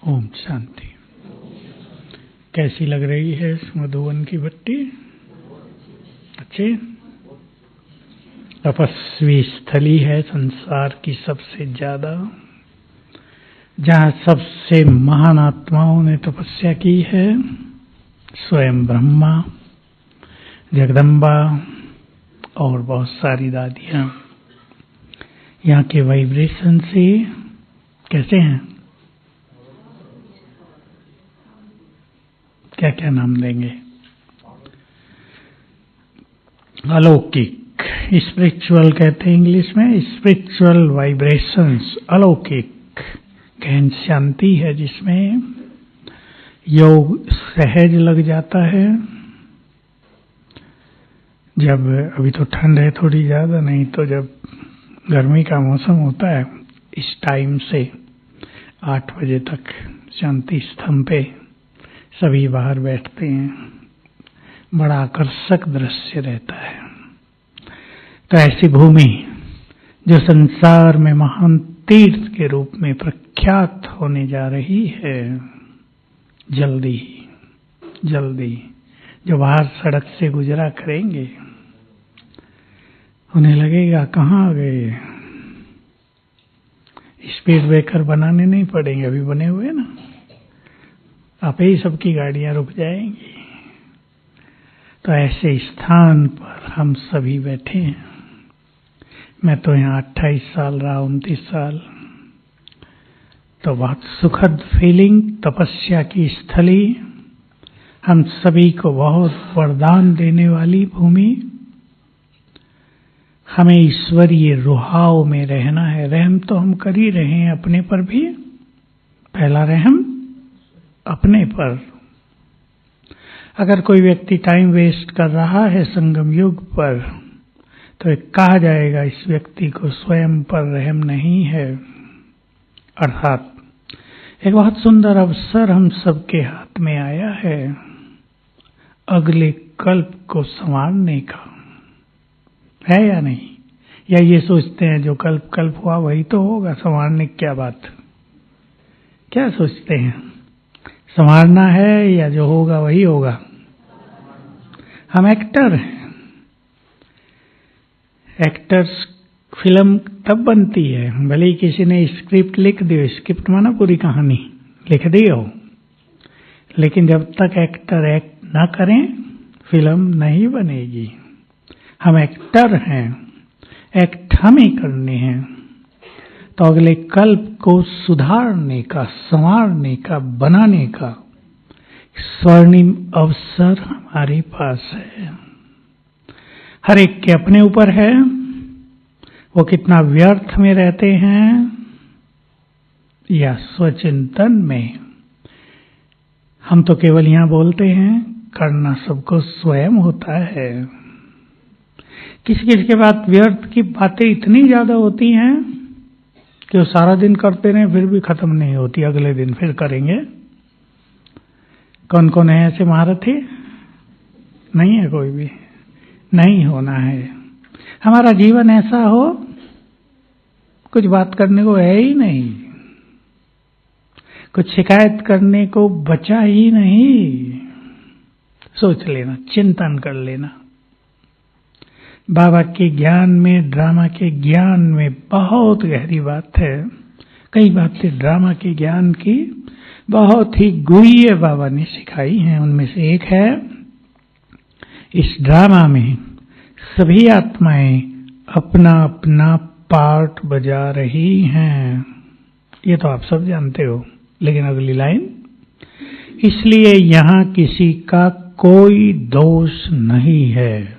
ओम शांति। कैसी लग रही है इस मधुवन की भट्टी? अच्छी तपस्वी स्थली है संसार की सबसे ज्यादा, जहाँ सबसे महान आत्माओं ने तपस्या की है। स्वयं ब्रह्मा, जगदम्बा और बहुत सारी दादियाँ। यहाँ के वाइब्रेशन से कैसे हैं? क्या क्या नाम देंगे? अलौकिक, स्पिरिचुअल कहते हैं इंग्लिश में। स्पिरिचुअल वाइब्रेशंस, अलौकिक गहन शांति है जिसमें योग सहज लग जाता है। जब अभी तो ठंड है थोड़ी ज्यादा, नहीं तो जब गर्मी का मौसम होता है इस टाइम से 8 बजे तक शांति स्तंभ पे सभी बाहर बैठते हैं, बड़ा आकर्षक दृश्य रहता है। तो ऐसी भूमि जो संसार में महान तीर्थ के रूप में प्रख्यात होने जा रही है, जल्दी जल्दी जो बाहर सड़क से गुजरा करेंगे उन्हें लगेगा कहाँ आ गए। स्पीड ब्रेकर बनाने नहीं पड़ेंगे, अभी बने हुए ना, आप ही सबकी गाड़ियां रुक जाएंगी। तो ऐसे स्थान पर हम सभी बैठे हैं। मैं तो यहाँ 28 साल रहा, 29 साल। तो बहुत सुखद फीलिंग, तपस्या की स्थली, हम सभी को बहुत वरदान देने वाली भूमि। हमें ईश्वरीय रुहाव में रहना है। रहम तो हम कर ही रहे हैं अपने पर भी। पहला रहम अपने पर। अगर कोई व्यक्ति टाइम वेस्ट कर रहा है संगम युग पर, तो एक कहा जाएगा इस व्यक्ति को स्वयं पर रहम नहीं है। अर्थात एक बहुत सुंदर अवसर हम सबके हाथ में आया है अगले कल्प को संवारने का, है या नहीं? या ये सोचते हैं जो कल्प हुआ वही तो होगा, संवारने की क्या बात? क्या सोचते हैं? संवारना है या जो होगा वही होगा? हम एक्टर हैं। एक्टर्स फिल्म तब बनती है भले ही किसी ने स्क्रिप्ट लिख दी, स्क्रिप्ट माना पूरी कहानी लिख दी हो, लेकिन जब तक एक्टर एक्ट ना करें फिल्म नहीं बनेगी। हम एक्टर हैं, एक्ट हमें करने हैं। तो अगले कल्प को सुधारने का, संवारने का, बनाने का स्वर्णिम अवसर हमारे पास है। हर एक के अपने ऊपर है वो कितना व्यर्थ में रहते हैं या स्वचिंतन में। हम तो केवल यहां बोलते हैं, करना सबको स्वयं होता है। किसी किसी के बाद व्यर्थ की बातें इतनी ज्यादा होती हैं कि वो सारा दिन करते रहे फिर भी खत्म नहीं होती, अगले दिन फिर करेंगे। कौन कौन है ऐसे महारथी? नहीं है कोई भी, नहीं होना है। हमारा जीवन ऐसा हो कुछ बात करने को है ही नहीं, कुछ शिकायत करने को बचा ही नहीं। सोच लेना, चिंतन कर लेना। बाबा के ज्ञान में, ड्रामा के ज्ञान में बहुत गहरी बात है। कई बातें ड्रामा के ज्ञान की बहुत ही गुह्य बाबा ने सिखाई हैं। उनमें से एक है, इस ड्रामा में सभी आत्माएं अपना अपना पार्ट बजा रही हैं। ये तो आप सब जानते हो, लेकिन अगली लाइन, इसलिए यहां किसी का कोई दोष नहीं है।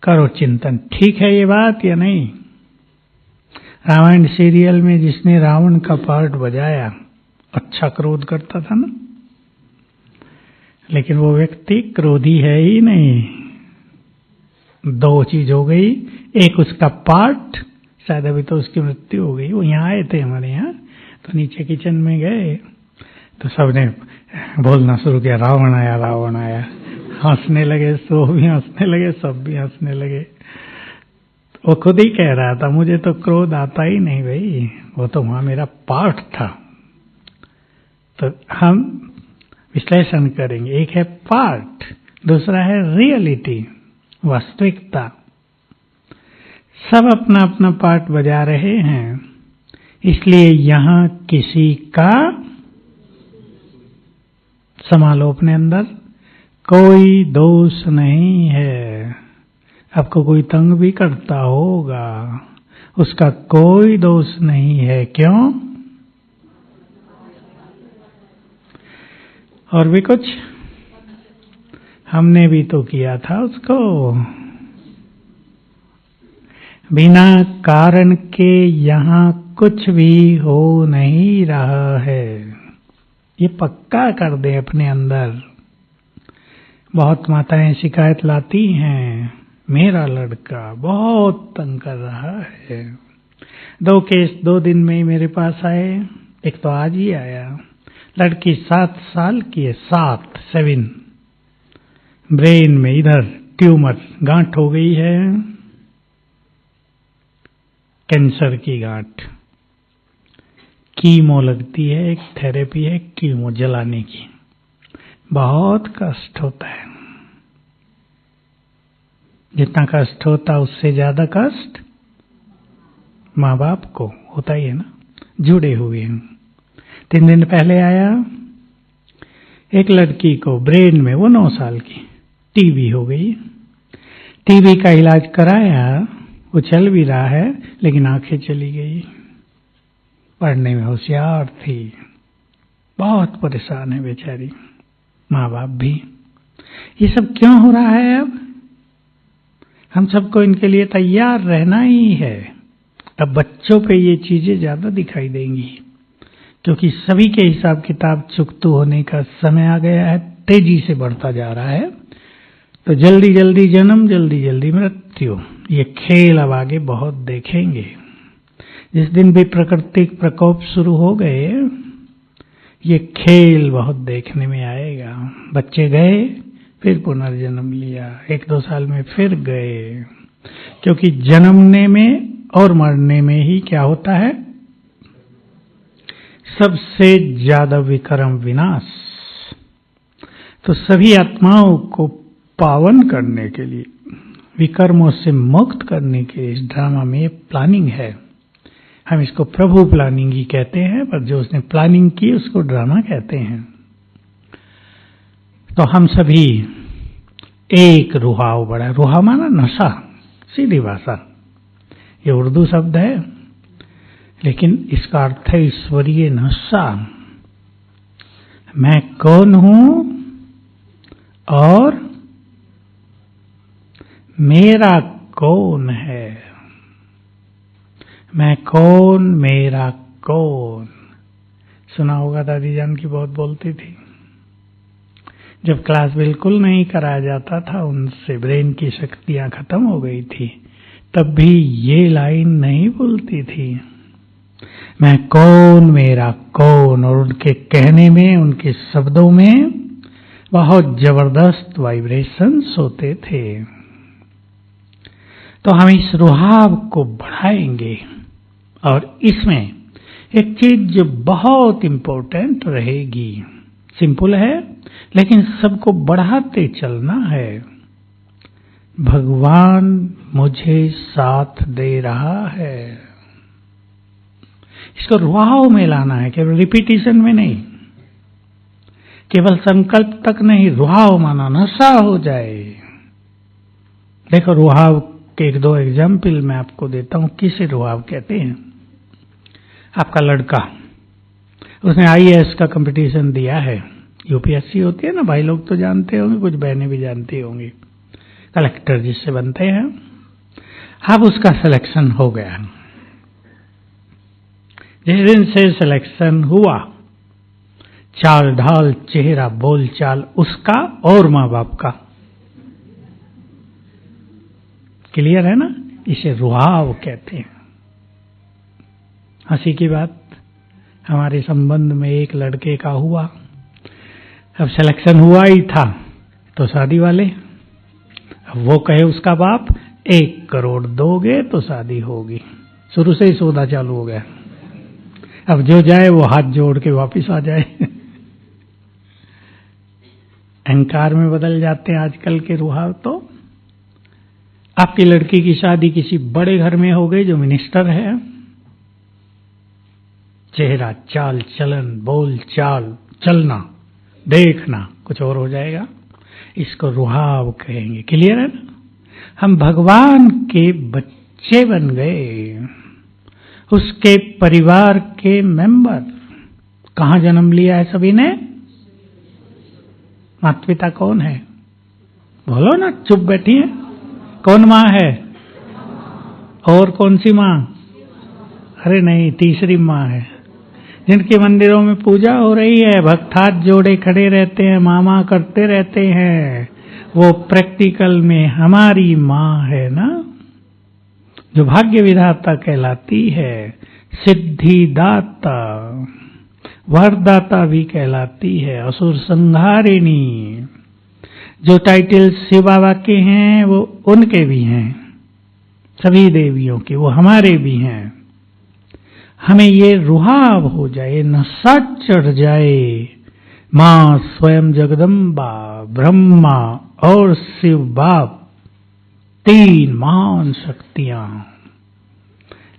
करो चिंतन, ठीक है ये बात या नहीं? रामायण सीरियल में जिसने रावण का पार्ट बजाया, अच्छा क्रोध करता था ना, लेकिन वो व्यक्ति क्रोधी है ही नहीं। 2 चीज हो गई, एक उसका पार्ट, शायद अभी तो उसकी मृत्यु हो गई। वो यहाँ आए थे हमारे यहाँ, तो नीचे किचन में गए तो सबने बोलना शुरू किया, रावण आया, रावण आया। हंसने लगे, सो भी हंसने लगे, सब भी हंसने लगे। वो खुद ही कह रहा था, मुझे तो क्रोध आता ही नहीं भाई, वो तो वहां मेरा पार्ट था। तो हम विश्लेषण करेंगे। एक है पार्ट, दूसरा है रियलिटी, वास्तविकता। सब अपना अपना पार्ट बजा रहे हैं, इसलिए यहां किसी का, संभालो अपने अंदर, कोई दोष नहीं है। आपको कोई तंग भी करता होगा, उसका कोई दोष नहीं है। क्यों? और भी कुछ हमने भी तो किया था उसको। बिना कारण के यहां कुछ भी हो नहीं रहा है, ये पक्का कर दे अपने अंदर। बहुत माताएं शिकायत लाती हैं, मेरा लड़का बहुत तंग कर रहा है। 2 केस 2 दिन में ही मेरे पास आए। एक तो आज ही आया, लड़की 7 साल की है, 7 ब्रेन में इधर ट्यूमर, गांठ हो गई है, कैंसर की गांठ। कीमो लगती है, एक थेरेपी है कीमो जलाने की। बहुत कष्ट होता है, जितना कष्ट होता उससे ज्यादा कष्ट माँ बाप को होता ही है ना, जुड़े हुए हैं। 3 दिन पहले आया, एक लड़की को ब्रेन में, वो 9 साल की, टीबी हो गई। टीबी का इलाज कराया, वो चल भी रहा है, लेकिन आंखें चली गई। पढ़ने में होशियार थी, बहुत परेशान है बेचारी, माँ बाप भी। ये सब क्यों हो रहा है? अब हम सबको इनके लिए तैयार रहना ही है। अब बच्चों पे ये चीजें ज्यादा दिखाई देंगी, क्योंकि सभी के हिसाब किताब चुकतू होने का समय आ गया है, तेजी से बढ़ता जा रहा है। तो जल्दी जल्दी जन्म, जल्दी जल्दी मृत्यु, ये खेल अब आगे बहुत देखेंगे। जिस दिन भी प्राकृतिक प्रकोप शुरू हो गए, ये खेल बहुत देखने में आएगा। बच्चे गए, फिर पुनर्जन्म लिया, 1-2 साल में फिर गए, क्योंकि जन्मने में और मरने में ही क्या होता है? सबसे ज्यादा विकर्म विनाश। तो सभी आत्माओं को पावन करने के लिए, विकर्मों से मुक्त करने के लिए इस ड्रामा में प्लानिंग है। हम इसको प्रभु प्लानिंग ही कहते हैं, पर जो उसने प्लानिंग की उसको ड्रामा कहते हैं। तो हम सभी एक रुहाव बड़ा, रुहा माना नशा, सीधी भाषा, ये उर्दू शब्द है, लेकिन इसका अर्थ है ईश्वरीय नशा। मैं कौन हूं और मेरा कौन है? मैं कौन, मेरा कौन? सुना होगा, दादी जान की बहुत बोलती थी। जब क्लास बिल्कुल नहीं कराया जाता था, उनसे ब्रेन की शक्तियां खत्म हो गई थी, तब भी ये लाइन नहीं भूलती थी, मैं कौन, मेरा कौन। और उनके कहने में, उनके शब्दों में बहुत जबरदस्त वाइब्रेशंस होते थे। तो हम इस रुहाव को बढ़ाएंगे, और इसमें एक चीज जो बहुत इंपॉर्टेंट रहेगी, सिंपल है लेकिन सबको बढ़ाते चलना है। भगवान मुझे साथ दे रहा है, इसको रुहाव में लाना है, केवल रिपीटिशन में नहीं, केवल संकल्प तक नहीं, रुहाव माना नशा हो जाए। देखो, रुहाव के 1-2 एग्जाम्पल मैं आपको देता हूं, किसे रुहाव कहते हैं। आपका लड़का, उसने IAS का कंपटीशन दिया है, UPSC होती है ना, भाई लोग तो जानते होंगे, कुछ बहनें भी जानती होंगी, कलेक्टर जिससे बनते हैं। अब उसका सिलेक्शन हो गया। जिस दिन से सिलेक्शन हुआ, चाल ढाल, चेहरा, बोल चाल उसका और माँ बाप का, क्लियर है ना? इसे रुहाव कहते हैं। हंसी की बात, हमारे संबंध में एक लड़के का हुआ। अब सिलेक्शन हुआ ही था तो शादी वाले, अब वो कहे उसका बाप 1 करोड़ दोगे तो शादी होगी। शुरू से ही सौदा चालू हो गया। अब जो जाए वो हाथ जोड़ के वापिस आ जाए। अहंकार में बदल जाते हैं आजकल के रुहाव। तो आपकी लड़की की शादी किसी बड़े घर में हो गई जो मिनिस्टर है, चेहरा, चाल चलन, बोल चाल, चलना, देखना कुछ और हो जाएगा। इसको रुहाव कहेंगे। क्लियर है ना? हम भगवान के बच्चे बन गए, उसके परिवार के मेंबर। कहां जन्म लिया है सभी ने? माता पिता कौन है? बोलो ना, चुप बैठी है। कौन माँ है? और कौन सी माँ? अरे नहीं, तीसरी माँ है। जिनके मंदिरों में पूजा हो रही है, भक्त हाथ जोड़े खड़े रहते हैं, मामा करते रहते हैं, वो प्रैक्टिकल में हमारी माँ है ना, जो भाग्य विधाता कहलाती है, सिद्धिदाता, वरदाता भी कहलाती है, असुर संहारिणी। जो टाइटल शिव बाबा के हैं वो उनके भी हैं, सभी देवियों के, वो हमारे भी हैं। हमें ये रुहाव हो जाए, नशा चढ़ जाए, मां स्वयं जगदम्बा, ब्रह्मा और शिव बाप, तीन महान शक्तियां,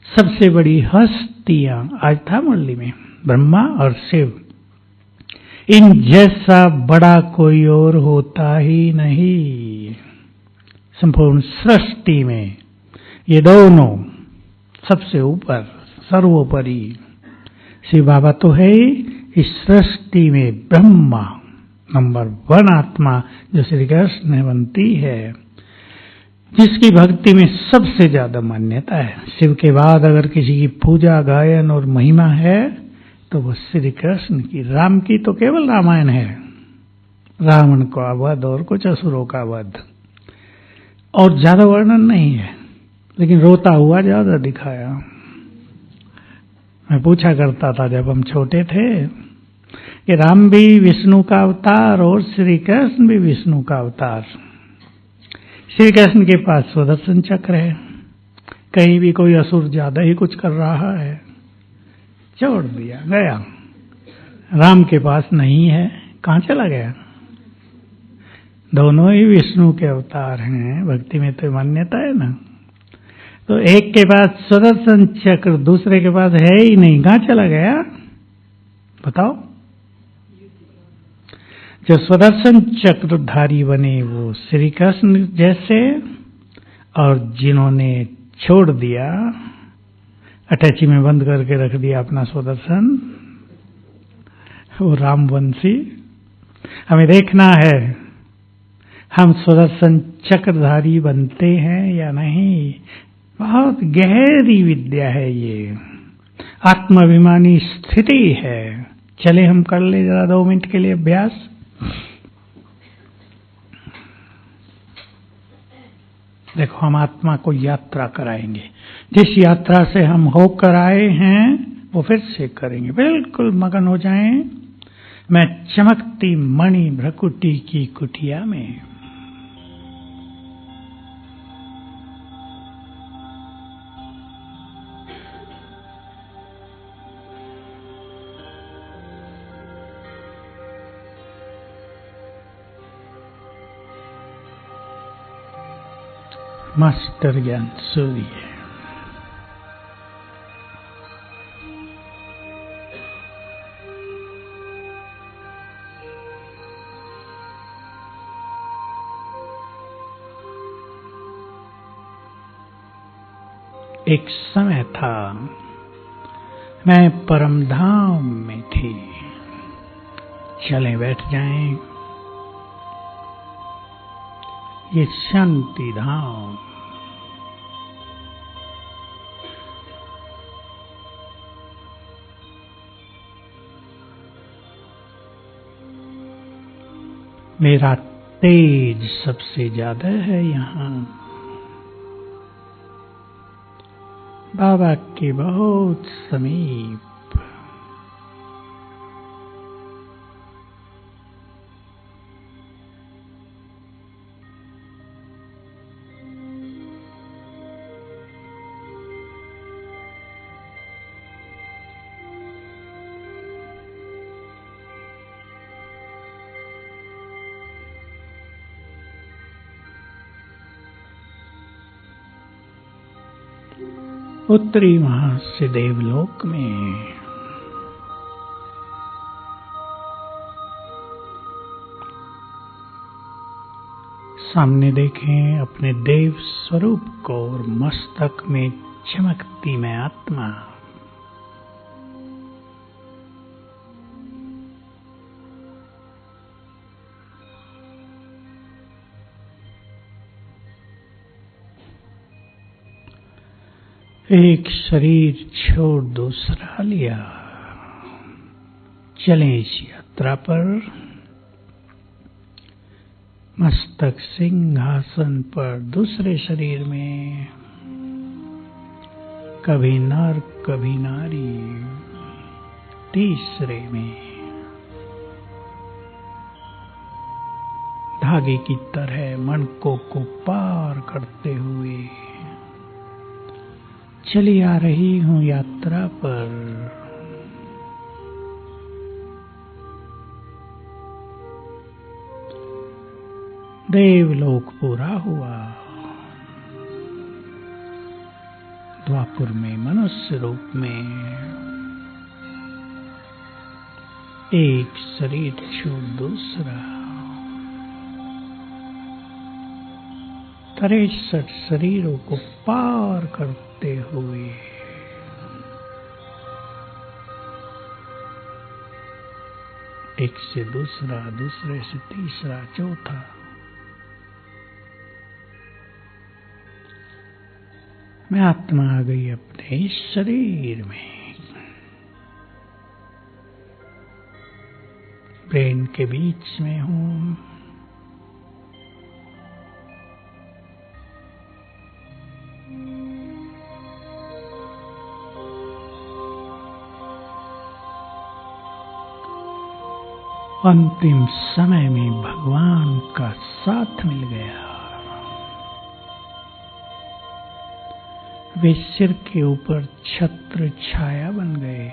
सबसे बड़ी हस्तियां। आज था मुरली में, ब्रह्मा और शिव, इन जैसा बड़ा कोई और होता ही नहीं संपूर्ण सृष्टि में। ये दोनों सबसे ऊपर, सर्वोपरि। शिव बाबा तो है ही इस सृष्टि में ब्रह्मा, नंबर 1 आत्मा जो श्री कृष्ण में बनती है, जिसकी भक्ति में सबसे ज्यादा मान्यता है। शिव के बाद अगर किसी की पूजा, गायन और महिमा है तो वो श्री कृष्ण की। राम की तो केवल रामायण है, रावण का वध और कुछ असुरों का वध, और ज्यादा वर्णन नहीं है, लेकिन रोता हुआ ज्यादा दिखाया। मैं पूछा करता था जब हम छोटे थे कि राम भी विष्णु का अवतार और श्री कृष्ण भी विष्णु का अवतार। श्री कृष्ण के पास सुदर्शन चक्र है, कहीं भी कोई असुर ज्यादा ही कुछ कर रहा है, छोड़ दिया, गया। राम के पास नहीं है, कहां चला गया? दोनों ही विष्णु के अवतार हैं, भक्ति में तो मान्यता है ना। तो एक के पास सुदर्शन चक्र, दूसरे के पास है ही नहीं, कहां चला गया बताओ? जो सुदर्शन चक्रधारी बने वो श्री कृष्ण जैसे, और जिन्होंने छोड़ दिया, अटैची में बंद करके रख दिया अपना सुदर्शन, वो रामवंशी। हमें देखना है हम सुदर्शन चक्रधारी बनते हैं या नहीं। बहुत गहरी विद्या है ये, आत्माभिमानी स्थिति है। चले हम कर ले जरा 2 मिनट के लिए अभ्यास। देखो, हम आत्मा को यात्रा कराएंगे, जिस यात्रा से हम होकर आए हैं वो फिर से करेंगे। बिल्कुल मगन हो जाएं। मैं चमकती मणि भ्रकुटी की कुटिया में। मास्टर ज्ञान सूर्य, एक समय था मैं परमधाम में थी। चलें बैठ जाएं, ये शांति धाम। मेरा तेज सबसे ज्यादा है यहाँ, बाबा के बहुत समीप। उत्तरी वहां से देवलोक में सामने देखें अपने देव स्वरूप को और मस्तक में चमकती मैं आत्मा। एक शरीर छोड़ दूसरा लिया। चलें इस यात्रा पर। मस्तक सिंहासन पर दूसरे शरीर में, कभी नर कभी नारी। तीसरे में धागे की तरह मणकों को पार करते हुए चली आ रही हूं यात्रा पर। देवलोक पूरा हुआ। द्वापुर में मनुष्य रूप में एक शरीर छोड़ दूसरा। 63 शरीरों को पार करते हुए एक से दूसरा, दूसरे से तीसरा, चौथा। मैं आत्मा आ गई अपने इस शरीर में। ब्रेन के बीच में हूं। अंतिम समय में भगवान का साथ मिल गया। वे सिर के ऊपर छत्र छाया बन गए।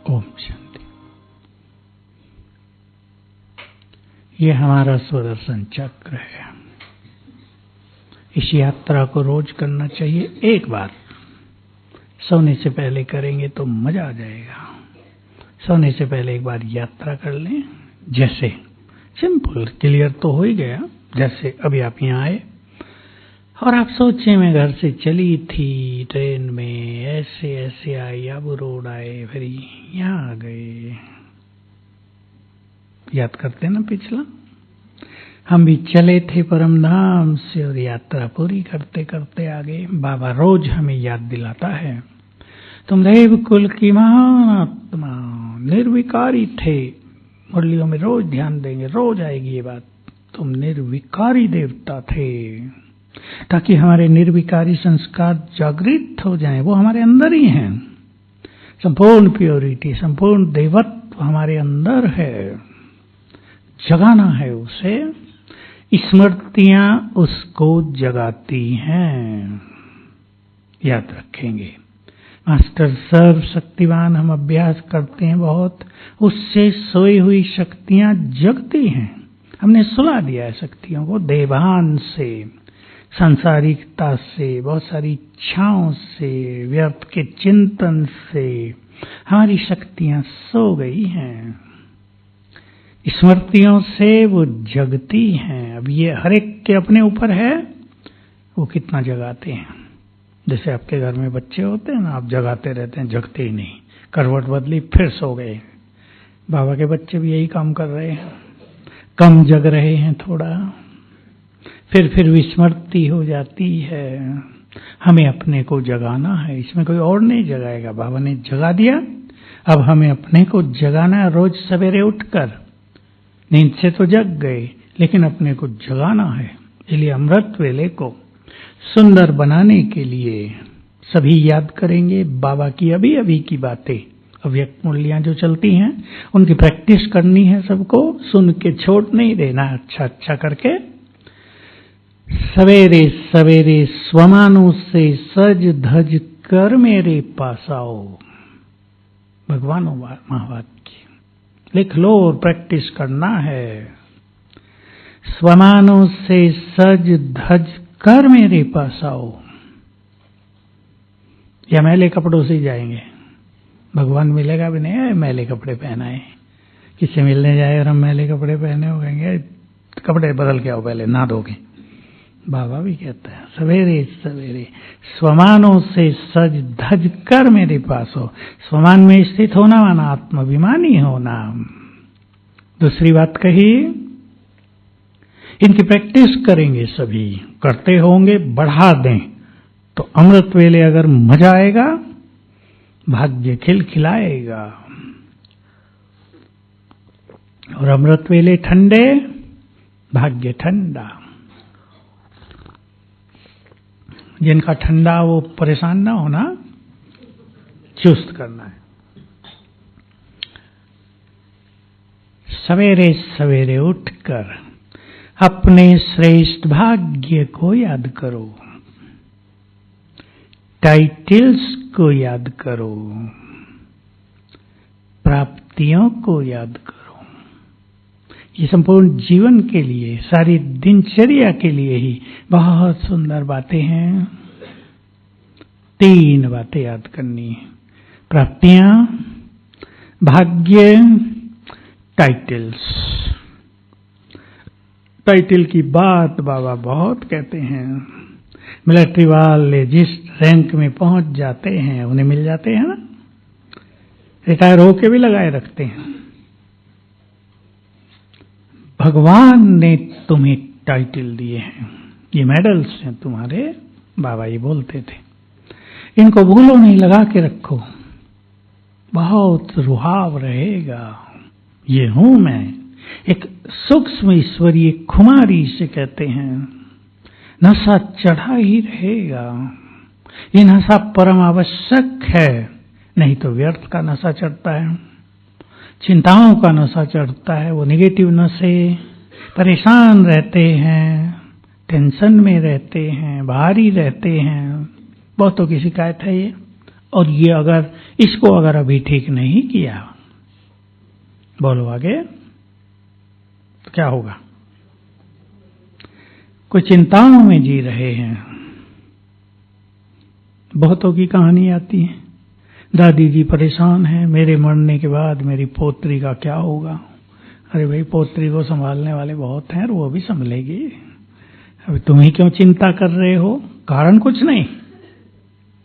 ओम शांति। ये हमारा स्वदर्शन चक्र है। इस यात्रा को रोज करना चाहिए। एक बार सोने से पहले करेंगे तो मजा आ जाएगा। सोने से पहले एक बार यात्रा कर लें। जैसे सिंपल क्लियर तो हो ही गया। जैसे अभी आप यहाँ आए और आप सोचे मैं घर से चली थी ट्रेन में, ऐसे ऐसे आई, अब रोड आए, फिर यहाँ आ गए। याद करते ना पिछला? हम भी चले थे परम धाम से और यात्रा पूरी करते करते आ गए। बाबा रोज हमें याद दिलाता है, तुम देव कुल की महान आत्मा निर्विकारी थे। मुरलियों में रोज ध्यान देंगे, रोज आएगी ये बात। तुम निर्विकारी देवता थे, ताकि हमारे निर्विकारी संस्कार जागृत हो जाएं। वो हमारे अंदर ही हैं। संपूर्ण प्योरिटी, संपूर्ण देवत्व हमारे अंदर है। जगाना है उसे। स्मृतियां उसको जगाती हैं। याद रखेंगे। मास्टर सर्व शक्तिवान हम अभ्यास करते हैं बहुत, उससे सोई हुई शक्तियां जगती हैं। हमने सुला दिया है शक्तियों को। देवान से, सांसारिकता से, बहुत सारी इच्छाओं से, व्यर्थ के चिंतन से हमारी शक्तियां सो गई हैं। स्मृतियों से वो जगती हैं। अब ये हर एक के अपने ऊपर है वो कितना जगाते हैं। जैसे आपके घर में बच्चे होते हैं ना, आप जगाते रहते हैं, जगते ही नहीं। करवट बदली फिर सो गए। बाबा के बच्चे भी यही काम कर रहे हैं, कम जग रहे हैं थोड़ा, फिर विस्मृति हो जाती है। हमें अपने को जगाना है। इसमें कोई और नहीं जगाएगा। बाबा ने जगा दिया, अब हमें अपने को जगाना है। रोज सवेरे उठकर, नींद से तो जग गए लेकिन अपने को जगाना है। इसलिए अमृत वेले को सुंदर बनाने के लिए सभी याद करेंगे बाबा की अभी अभी की बातें अव्यक्त मुरलियां जो चलती हैं उनकी प्रैक्टिस करनी है सबको, सुन के छोड़ नहीं देना, अच्छा अच्छा करके। सवेरे सवेरे स्वमानों से सज धज कर मेरे पास आओ, भगवान महावाक्य लिख लो और प्रैक्टिस करना है। स्वमानों से सज धज कर मेरे पास आओ, या मैले कपड़ों से जाएंगे, भगवान मिलेगा भी नहीं, मैले कपड़े पहनाए, किससे मिलने जाए और हम मैले कपड़े पहने हो गएंगे, कपड़े बदल के आओ पहले, ना दोगे। बाबा भी कहता है सवेरे सवेरे स्वमानों से सज धज कर मेरे पास हो। स्वमान में स्थित होना माना आत्माभिमानी होना। दूसरी बात कही, इनकी प्रैक्टिस करेंगे, सभी करते होंगे, बढ़ा दें तो अमृत वेले अगर मजा आएगा, भाग्य खिलखिलाएगा। और अमृत वेले ठंडे, भाग्य ठंडा। जिनका ठंडा वो परेशान ना होना, चुस्त करना है। सवेरे सवेरे उठकर अपने श्रेष्ठ भाग्य को याद करो, टाइटल्स को याद करो, प्राप्तियों को याद करो। ये संपूर्ण जीवन के लिए, सारी दिनचर्या के लिए ही बहुत सुंदर बातें हैं। 3 बातें याद करनी है, प्राप्तियां, भाग्य, टाइटल्स। टाइटल की बात बाबा बहुत कहते हैं। मिलिट्री वाले जिस रैंक में पहुंच जाते हैं उन्हें मिल जाते हैं ना, रिटायर होके भी लगाए रखते हैं। भगवान ने तुम्हें टाइटल दिए हैं, ये मेडल्स हैं तुम्हारे, बाबा ये बोलते थे। इनको भूलो नहीं, लगा के रखो, बहुत रुहाव रहेगा। ये हूं मैं, एक सूक्ष्म ईश्वरीय खुमारी से कहते हैं। नशा चढ़ा ही रहेगा, ये नशा परम आवश्यक है, नहीं तो व्यर्थ का नशा चढ़ता है, चिंताओं का नशा चढ़ता है। वो निगेटिव नशे, परेशान रहते हैं, टेंशन में रहते हैं, भारी रहते हैं, बहुतों की शिकायत है ये। और ये अगर इसको अगर अभी ठीक नहीं किया, बोलो आगे तो क्या होगा। कोई चिंताओं में जी रहे हैं, बहुतों की कहानी आती है, दादी जी परेशान हैं, मेरे मरने के बाद मेरी पोत्री का क्या होगा। अरे भाई, पोत्री को संभालने वाले बहुत हैं और वो भी संभलेगी, अभी तुम ही क्यों चिंता कर रहे हो। कारण कुछ नहीं,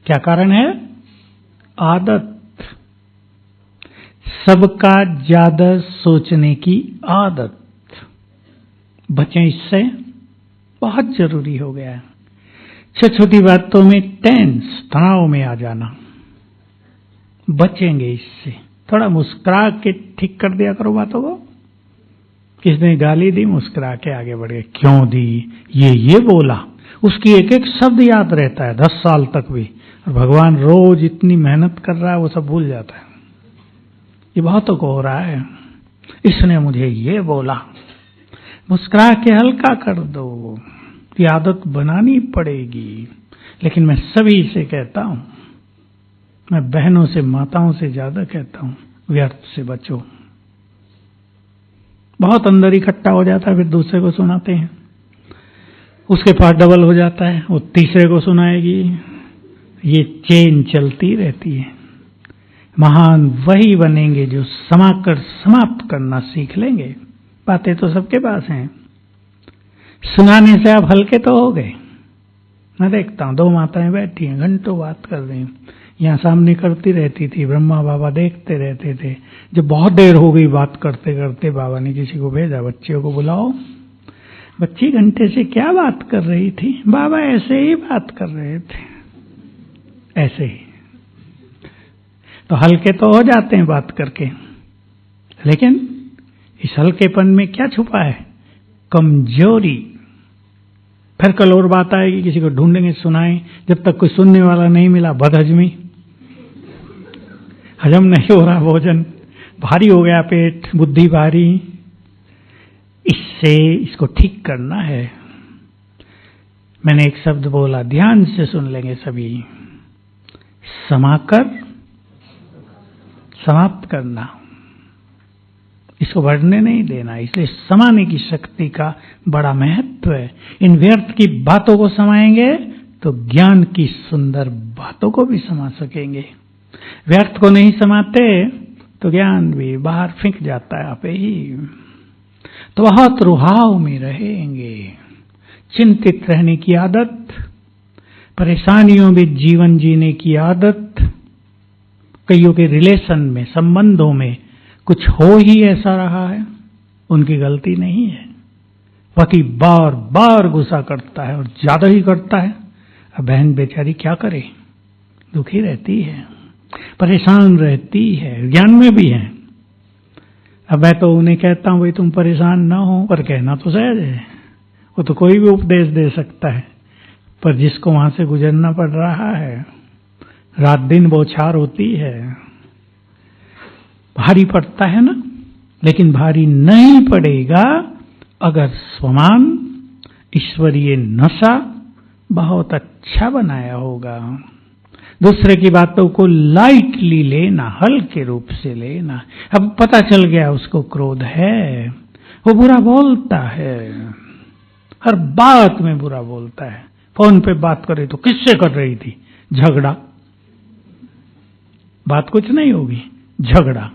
क्या कारण है, आदत, सबका ज्यादा सोचने की आदत। बचें इससे, बहुत जरूरी हो गया है। छोटी छोटी बातों में टेंस, तनाव में आ जाना, बचेंगे इससे। थोड़ा मुस्कुरा के ठीक कर दिया करो बातों को। किसने गाली दी, मुस्कुरा के आगे बढ़ गए, क्यों दी, ये बोला, उसकी एक एक शब्द याद रहता है 10 साल तक भी। और भगवान रोज इतनी मेहनत कर रहा है, वो सब भूल जाता है। ये बहुतों को हो रहा है, इसने मुझे ये बोला, मुस्कुरा के हल्का कर दो। ये आदत बनानी पड़ेगी। लेकिन मैं सभी से कहता हूं, मैं बहनों से, माताओं से ज्यादा कहता हूं, व्यर्थ से बचो। बहुत अंदर इकट्ठा हो जाता है, फिर दूसरे को सुनाते हैं, उसके पास डबल हो जाता है, वो तीसरे को सुनाएगी, ये चेन चलती रहती है। महान वही बनेंगे जो समाकर समाप्त करना सीख लेंगे। बातें तो सबके पास हैं, सुनाने से आप हल्के तो हो गए। मैं देखता हूं 2 माताएं बैठी हैं, घंटों बात कर रही हैं, यहाँ सामने करती रहती थी, ब्रह्मा बाबा देखते रहते थे। जब बहुत देर हो गई बात करते करते, बाबा ने किसी को भेजा, बच्चियों को बुलाओ। बच्ची घंटे से क्या बात कर रही थी, बाबा ऐसे ही बात कर रहे थे, ऐसे ही। तो हल्के तो हो जाते हैं बात करके, लेकिन इस हल्केपन में क्या छुपा है, कमजोरी। फिर कल और बात आएगी, किसी को ढूंढेंगे, सुनाएं, जब तक कोई सुनने वाला नहीं मिला, बदहजमी। हजम नहीं हो रहा भोजन, भारी हो गया पेट, बुद्धि भारी, इसको ठीक करना है। मैंने एक शब्द बोला, ध्यान से सुन लेंगे सभी, समाकर समाप्त करना, इसको बढ़ने नहीं देना। इसलिए समाने की शक्ति का बड़ा महत्व है। इन व्यर्थ की बातों को समाएंगे तो ज्ञान की सुंदर बातों को भी समा सकेंगे। व्यर्थ को नहीं समाते तो ज्ञान भी बाहर फेंक जाता है आपे ही। तो बहुत रुहाव में रहेंगे। चिंतित रहने की आदत, परेशानियों में जीवन जीने की आदत, कईयों के रिलेशन में, संबंधों में कुछ हो ही ऐसा रहा है, उनकी गलती नहीं है। पति बार बार गुस्सा करता है और ज्यादा ही करता है। अब बहन बेचारी क्या करे, दुखी रहती है, परेशान रहती है, ज्ञान में भी है। अब मैं तो उन्हें कहता हूं भाई तुम परेशान ना हो, पर कहना तो सहज है, वो तो कोई भी उपदेश दे सकता है। पर जिसको वहां से गुजरना पड़ रहा है, रात दिन बौछार होती है, भारी पड़ता है ना। लेकिन भारी नहीं पड़ेगा अगर स्वमान ईश्वरीय नशा बहुत अच्छा बनाया होगा। दूसरे की बातों को लाइटली लेना, हल्के रूप से लेना। अब पता चल गया उसको क्रोध है, वो बुरा बोलता है, हर बात में बुरा बोलता है। फोन पे बात करे तो किससे कर रही थी, झगड़ा, बात कुछ नहीं होगी, झगड़ा,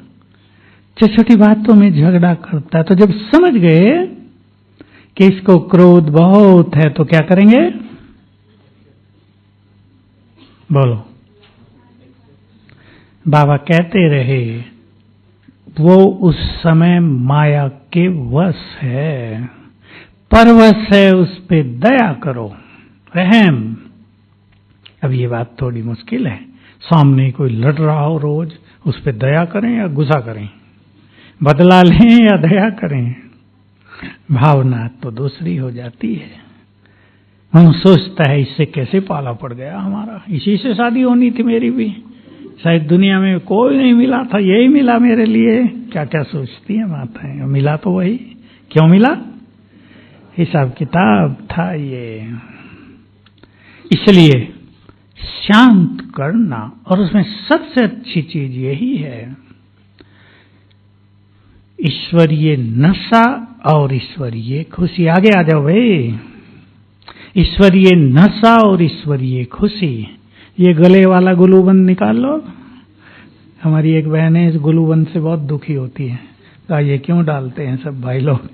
छोटी छोटी बातों में झगड़ा करता है। तो जब समझ गए कि इसको क्रोध बहुत है तो क्या करेंगे, बोलो। बाबा कहते रहे वो उस समय माया के वश है, परवश है, उस पे दया करो, रहम। अब ये बात थोड़ी मुश्किल है, सामने कोई लड़ रहा हो रोज, उस पे दया करें या गुस्सा करें, बदला लें या दया करें। भावना तो दूसरी हो जाती है। हम सोचता है इससे कैसे पाला पड़ गया हमारा, इसी से शादी होनी थी मेरी भी, शायद दुनिया में कोई नहीं मिला था, यही मिला मेरे लिए। क्या क्या सोचती है माताएं, मिला तो वही, क्यों मिला, हिसाब किताब था ये। इसलिए शांत करना, और उसमें सबसे अच्छी चीज यही है, ईश्वरीय नशा और ईश्वरीय खुशी। आगे आ जाओ भाई। ईश्वरीय नशा और ईश्वरीय खुशी, ये गले वाला गुलूबंद निकाल लो। हमारी एक बहन है, इस गुलूबंद से बहुत दुखी होती है, कहा ये क्यों डालते हैं सब भाई लोग।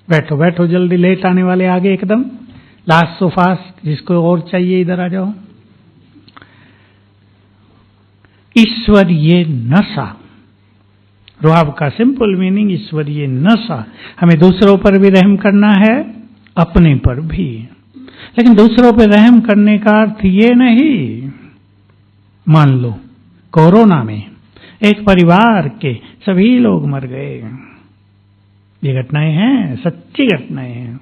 बैठो बैठो, जल्दी, लेट आने वाले आगे एकदम, लास्ट सो फास्ट, जिसको और चाहिए इधर आ जाओ। ईश्वरीय नशा, रुआब का सिंपल मीनिंग ईश्वरीय नशा। हमें दूसरों पर भी रहम करना है, अपने पर भी। लेकिन दूसरों पर रहम करने का अर्थ ये नहीं, मान लो कोरोना में एक परिवार के सभी लोग मर गए, ये घटनाएं हैं, सच्ची घटनाएं हैं,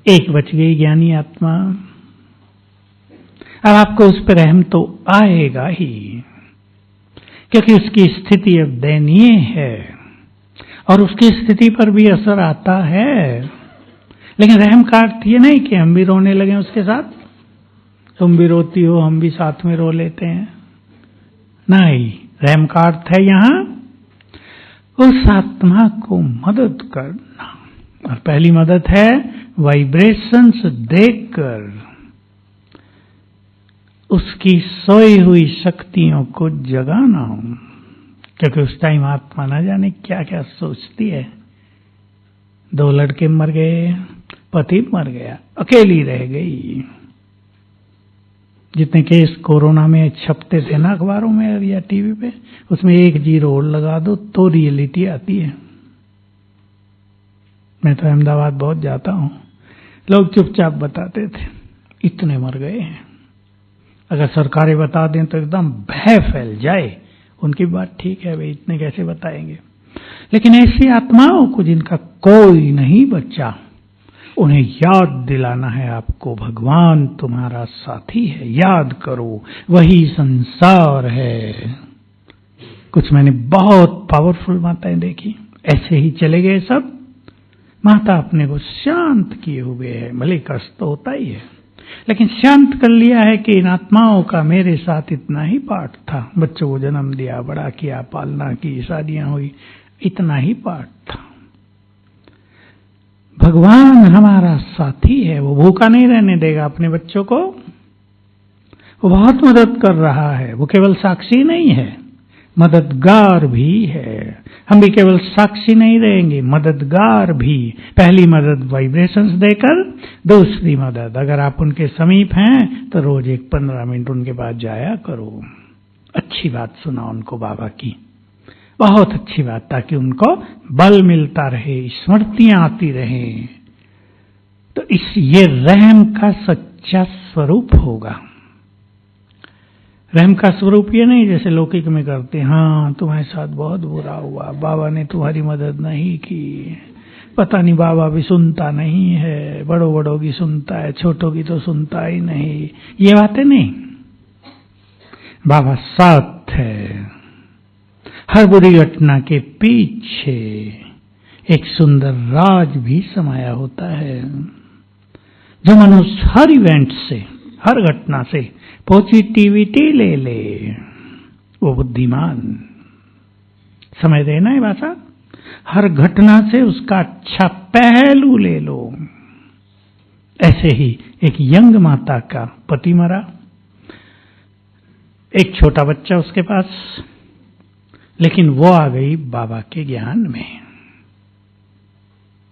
एक बच गई ज्ञानी आत्मा। अब आपको उस पर रहम तो आएगा ही, क्योंकि उसकी स्थिति अब दयनीय है और उसकी स्थिति पर भी असर आता है। लेकिन रहम का अर्थ ये नहीं कि हम भी रोने लगे उसके साथ, तुम भी रोती हो हम भी साथ में रो लेते हैं, नहीं। रहम का अर्थ है यहां उस आत्मा को मदद करना, और पहली मदद है वाइब्रेशंस देकर उसकी सोई हुई शक्तियों को जगाना। क्योंकि उस टाइम आत्मा ना जाने क्या क्या सोचती है। 2 लड़के मर गए, पति मर गया, अकेली रह गई। जितने केस कोरोना में छपते थे ना अखबारों में या टीवी पे, उसमें 1 जीरो और लगा दो तो रियलिटी आती है। मैं तो अहमदाबाद बहुत जाता हूं, लोग चुपचाप बताते थे इतने मर गए हैं। अगर सरकारें बता दें तो एकदम भय फैल जाए, उनकी बात ठीक है भाई, इतने कैसे बताएंगे। लेकिन ऐसी आत्माओं को जिनका कोई नहीं बचा, उन्हें याद दिलाना है आपको, भगवान तुम्हारा साथी है, याद करो, वही संसार है। कुछ मैंने बहुत पावरफुल माताएं देखी, ऐसे ही चले गए सब। माता अपने को शांत किए हुए है, भले कष्ट तो होता ही है, लेकिन शांत कर लिया है कि इन आत्माओं का मेरे साथ इतना ही पाठ था। बच्चों को जन्म दिया, बड़ा किया, पालना की, शादियां हुई, इतना ही पाठ था। भगवान हमारा साथी है, वो भूखा नहीं रहने देगा अपने बच्चों को, वो बहुत मदद कर रहा है। वो केवल साक्षी नहीं है, मददगार भी है। हम भी केवल साक्षी नहीं रहेंगे, मददगार भी। पहली मदद वाइब्रेशंस देकर, दूसरी मदद अगर आप उनके समीप हैं तो रोज 15 मिनट उनके पास जाया करो, अच्छी बात सुना उनको बाबा की, बहुत अच्छी बात, ताकि उनको बल मिलता रहे, स्मृतियां आती रहें। तो ये रहम का सच्चा स्वरूप होगा। रहम का स्वरूप ये नहीं जैसे लौकिक में करते, हाँ तुम्हारे साथ बहुत बुरा हुआ, बाबा ने तुम्हारी मदद नहीं की, पता नहीं बाबा भी सुनता नहीं है, बड़ों बड़ों की सुनता है, छोटों की तो सुनता ही नहीं, ये बातें नहीं। बाबा साथ है। हर बुरी घटना के पीछे एक सुंदर राज भी समाया होता है। जो मनुष्य हर इवेंट से, हर घटना से पॉजिटिविटी ले ले, वो बुद्धिमान। समझ रहे ना ये भाषा? हर घटना से उसका अच्छा पहलू ले लो। ऐसे ही एक यंग माता का पति मरा, एक छोटा बच्चा उसके पास, लेकिन वो आ गई बाबा के ज्ञान में।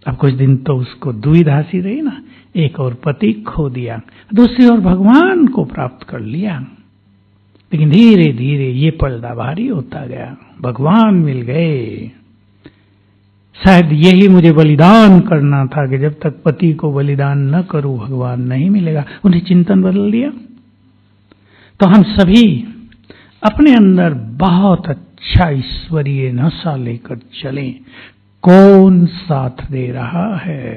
अब कुछ दिन तो उसको दुविधा सी रही ना, एक और पति खो दिया, दूसरी ओर भगवान को प्राप्त कर लिया। लेकिन धीरे धीरे ये पर्दा भारी होता गया, भगवान मिल गए। शायद यही मुझे बलिदान करना था कि जब तक पति को बलिदान न करूं भगवान नहीं मिलेगा। उन्हें चिंतन बदल दिया। तो हम सभी अपने अंदर बहुत अच्छा ईश्वरीय नशा लेकर चलें। कौन साथ दे रहा है?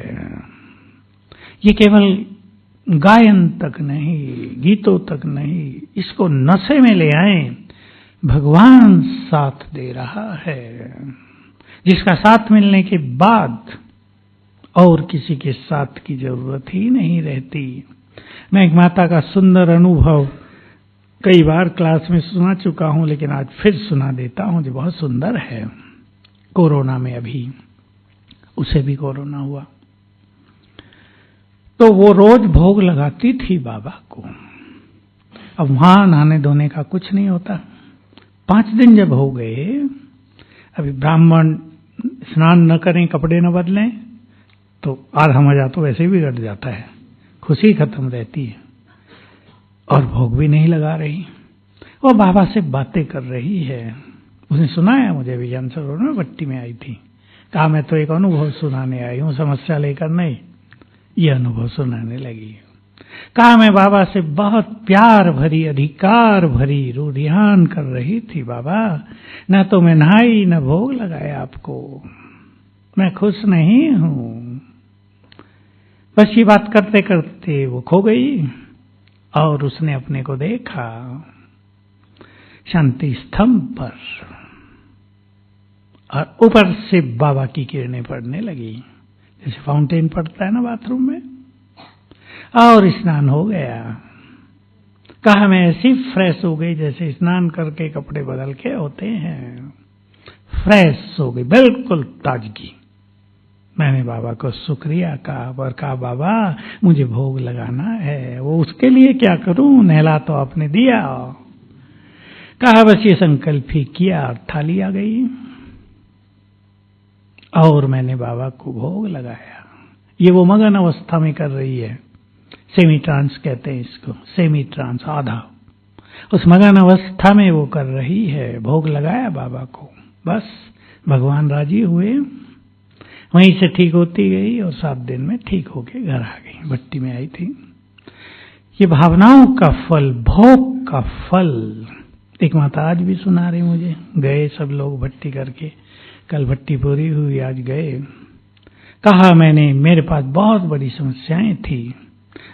ये केवल गायन तक नहीं, गीतों तक नहीं, इसको नशे में ले आए। भगवान साथ दे रहा है, जिसका साथ मिलने के बाद और किसी के साथ की जरूरत ही नहीं रहती। मैं एक माता का सुंदर अनुभव कई बार क्लास में सुना चुका हूं, लेकिन आज फिर सुना देता हूं, जो बहुत सुंदर है। कोरोना में अभी उसे भी कोरोना हुआ, तो वो रोज भोग लगाती थी बाबा को। अब वहां नहाने धोने का कुछ नहीं होता। 5 दिन जब हो गए, अभी ब्राह्मण स्नान न करें, कपड़े न बदलें, तो आधा मजा तो वैसे भी घट जाता है, खुशी खत्म रहती है। और भोग भी नहीं लगा रही, वो बाबा से बातें कर रही है। उसने सुनाया मुझे, विजन सरोवर में भट्टी में आई थी, कहा मैं तो एक अनुभव सुनाने आई हूं, समस्या लेकर नहीं। ये अनुभव सुनाने लगी। कहा मैं बाबा से बहुत प्यार भरी, अधिकार भरी रूढ़ियान कर रही थी। बाबा, न तो मैं नहाई न भोग लगाया आपको, मैं खुश नहीं हूं। बस ये बात करते करते वो खो गई और उसने अपने को देखा शांति स्तंभ पर, और ऊपर से बाबा की किरणें पड़ने लगी, जैसे फाउंटेन पड़ता है ना बाथरूम में। और स्नान हो गया। कहा मैं ऐसी फ्रेश हो गई जैसे स्नान करके कपड़े बदल के होते हैं, फ्रेश हो गई, बिल्कुल ताजगी। मैंने बाबा को शुक्रिया कहा और कहा बाबा मुझे भोग लगाना है, वो उसके लिए क्या करूं, नहला तो आपने दिया। कहा बस ये संकल्प ही किया, थाली आ गई और मैंने बाबा को भोग लगाया। ये वो मगन अवस्था में कर रही है, सेमी ट्रांस कहते हैं इसको, सेमी ट्रांस, आधा। उस मगन अवस्था में वो कर रही है, भोग लगाया बाबा को। बस भगवान राजी हुए, वहीं से ठीक होती गई और 7 दिन में ठीक होके घर आ गई। भट्टी में आई थी। ये भावनाओं का फल, भोग का फल। एक माता आज भी सुना रही मुझे, गए सब लोग भट्टी करके, कल भट्टी पूरी हुई, आज गए। कहा मैंने मेरे पास बहुत बड़ी समस्याएं थी।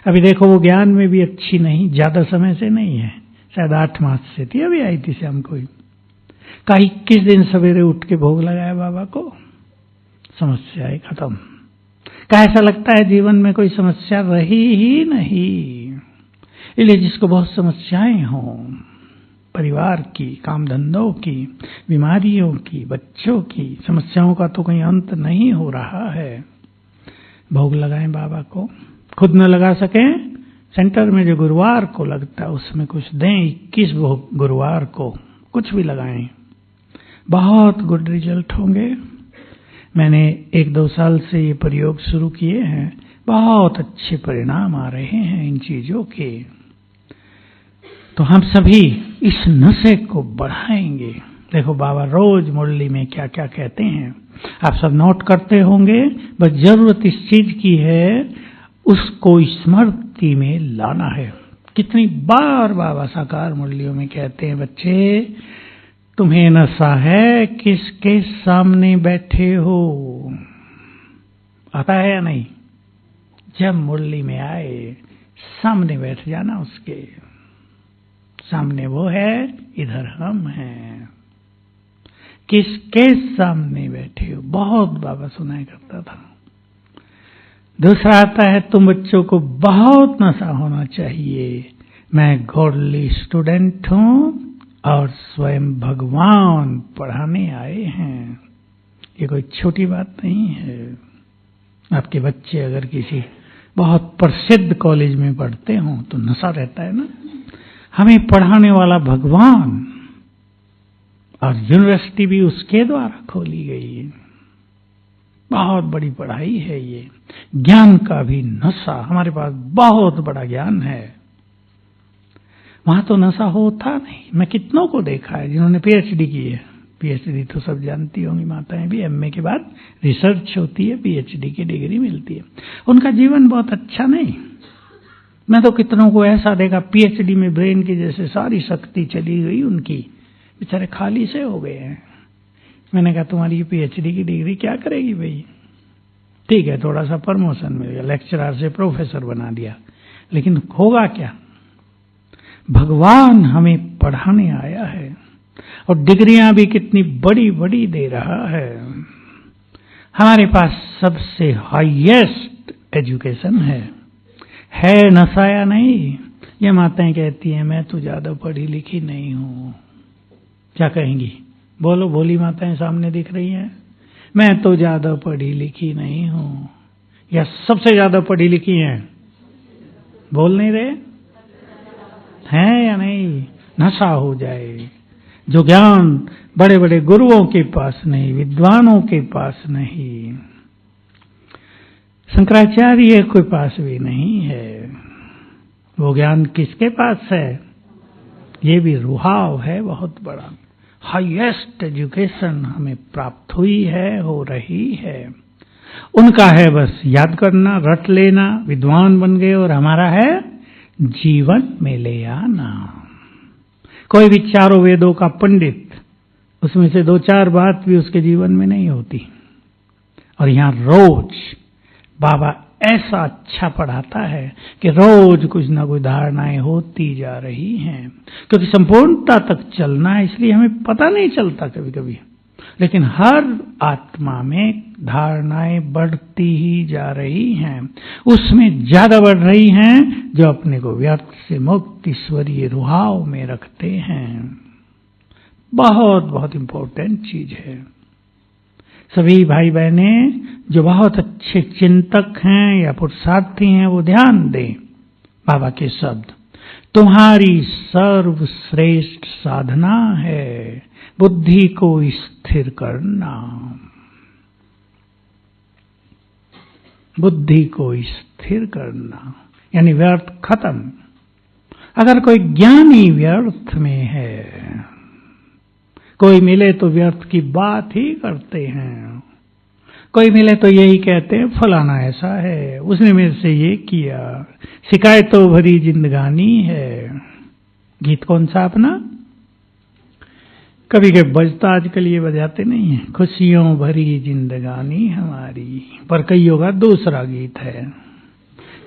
अभी देखो वो ज्ञान में भी अच्छी नहीं, ज्यादा समय से नहीं है, शायद 8 मास से थी, अभी आई थी शाम को। कहा 21 दिन सवेरे उठ के भोग लगाया बाबा को, समस्याएं खत्म। क्या ऐसा लगता है जीवन में कोई समस्या रही ही नहीं। इसलिए जिसको बहुत समस्याएं हों, परिवार की, काम धंधों की, बीमारियों की, बच्चों की समस्याओं का तो कोई अंत नहीं हो रहा है, भोग लगाएं बाबा को। खुद न लगा सकें, सेंटर में जो गुरुवार को लगता है उसमें कुछ दें, 21 गुरुवार को कुछ भी लगाएं, बहुत गुड रिजल्ट होंगे। मैंने 1-2 साल से ये प्रयोग शुरू किए हैं, बहुत अच्छे परिणाम आ रहे हैं इन चीजों के। तो हम सभी इस नशे को बढ़ाएंगे। देखो बाबा रोज मुरली में क्या क्या कहते हैं, आप सब नोट करते होंगे, बस जरूरत इस चीज की है, उसको स्मृति में लाना है। कितनी बार बाबा साकार मुरलियों में कहते हैं, बच्चे तुम्हें नशा है, किसके सामने बैठे हो, आता है या नहीं? जब मुरली में आए सामने बैठ जाना, उसके सामने वो है, इधर हम हैं। किसके सामने बैठे हो, बहुत बाबा सुनाया करता था। दूसरा आता है, तुम बच्चों को बहुत नशा होना चाहिए, मैं गॉडली स्टूडेंट हूं और स्वयं भगवान पढ़ाने आए हैं। ये कोई छोटी बात नहीं है। आपके बच्चे अगर किसी बहुत प्रसिद्ध कॉलेज में पढ़ते हों तो नशा रहता है ना, हमें पढ़ाने वाला भगवान, और यूनिवर्सिटी भी उसके द्वारा खोली गई है। बहुत बड़ी पढ़ाई है ये, ज्ञान का भी नशा। हमारे पास बहुत बड़ा ज्ञान है, वहां तो नशा होता नहीं। मैं कितनों को देखा है जिन्होंने पीएचडी की है, पीएचडी तो सब जानती होंगी माताएं भी, एमए के बाद रिसर्च होती है, पीएचडी की डिग्री मिलती है, उनका जीवन बहुत अच्छा नहीं। मैं तो कितनों को ऐसा देखा, पीएचडी में ब्रेन की जैसे सारी शक्ति चली गई उनकी, बेचारे खाली से हो गए हैं। मैंने कहा तुम्हारी पीएचडी की डिग्री क्या करेगी भाई? ठीक है, थोड़ा सा प्रमोशन मिल गया, लेक्चरर से प्रोफेसर बना दिया, लेकिन होगा क्या? भगवान हमें पढ़ाने आया है, और डिग्रियां भी कितनी बड़ी बड़ी दे रहा है। हमारे पास सबसे हाईएस्ट एजुकेशन है नशा या नहीं? ये माताएं कहती हैं मैं तो ज्यादा पढ़ी लिखी नहीं हूं। क्या कहेंगी? बोलो, भोली माताएं सामने दिख रही हैं। मैं तो ज्यादा पढ़ी लिखी नहीं हूं, या सबसे ज्यादा पढ़ी लिखी हैं? बोल नहीं रहे हैं या नहीं? नशा हो जाए, जो ज्ञान बड़े बड़े गुरुओं के पास नहीं, विद्वानों के पास नहीं, शंकराचार्य के पास भी नहीं है, वो ज्ञान किसके पास है? ये भी रुहाव है बहुत बड़ा। हाईएस्ट एजुकेशन हमें प्राप्त हुई है, हो रही है। उनका है बस याद करना, रट लेना, विद्वान बन गए, और हमारा है जीवन में ले आना। कोई भी चारों वेदों का पंडित, उसमें से 2-4 बात भी उसके जीवन में नहीं होती, और यहां रोज बाबा ऐसा अच्छा पढ़ाता है कि रोज कुछ ना कुछ धारणाएं होती जा रही हैं। क्योंकि संपूर्णता तक चलना है, इसलिए हमें पता नहीं चलता कभी कभी, लेकिन हर आत्मा में धारणाएं बढ़ती ही जा रही हैं, उसमें ज्यादा बढ़ रही हैं जो अपने को व्यर्थ से मुक्त ईश्वरीय रुहाव में रखते हैं। बहुत बहुत इंपॉर्टेंट चीज है। सभी भाई बहने जो बहुत अच्छे चिंतक हैं या पुरुषार्थी हैं, वो ध्यान दें बाबा के शब्द। तुम्हारी सर्वश्रेष्ठ साधना है बुद्धि को स्थिर करना, बुद्धि को स्थिर करना, यानी व्यर्थ खत्म। अगर कोई ज्ञानी व्यर्थ में है, कोई मिले तो व्यर्थ की बात ही करते हैं, कोई मिले तो यही कहते हैं फलाना ऐसा है, उसने मेरे से ये किया, शिकायतों भरी जिंदगानी है। गीत कौन सा अपना? कभी कभी बजता आजकल ये बजाते नहीं है, खुशियों भरी जिंदगानी हमारी, पर कईयों का दूसरा गीत है,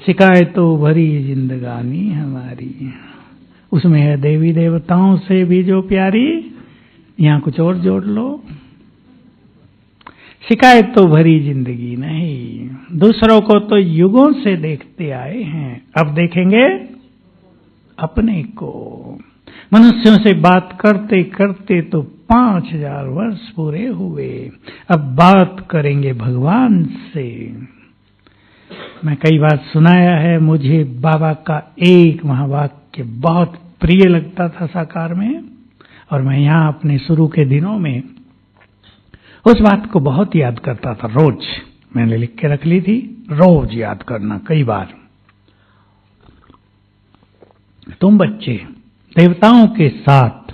शिकायतों भरी जिंदगानी हमारी। उसमें है देवी देवताओं से भी जो प्यारी, यहां कुछ और जोड़ लो। शिकायतों भरी जिंदगी नहीं, दूसरों को तो युगों से देखते आए हैं, अब देखेंगे अपने को। मनुष्यों से बात करते करते तो 5000 वर्ष पूरे हुए, अब बात करेंगे भगवान से। मैं कई बार सुनाया है, मुझे बाबा का एक महावाक्य बहुत प्रिय लगता था साकार में, और मैं यहां अपने शुरू के दिनों में उस बात को बहुत याद करता था। रोज मैंने लिख के रख ली थी, रोज याद करना कई बार। तुम बच्चे देवताओं के साथ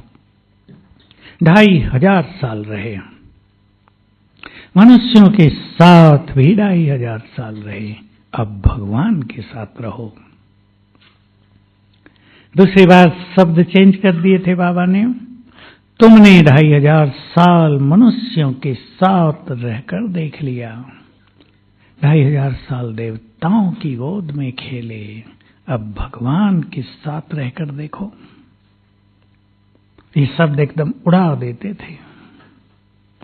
2500 साल रहे, मनुष्यों के साथ भी 2500 साल रहे, अब भगवान के साथ रहो। दूसरी बार शब्द चेंज कर दिए थे बाबा ने, तुमने 2500 साल मनुष्यों के साथ रहकर देख लिया, 2500 साल देवताओं की गोद में खेले, अब भगवान के साथ रहकर देखो। ये शब्द एकदम उड़ा देते थे,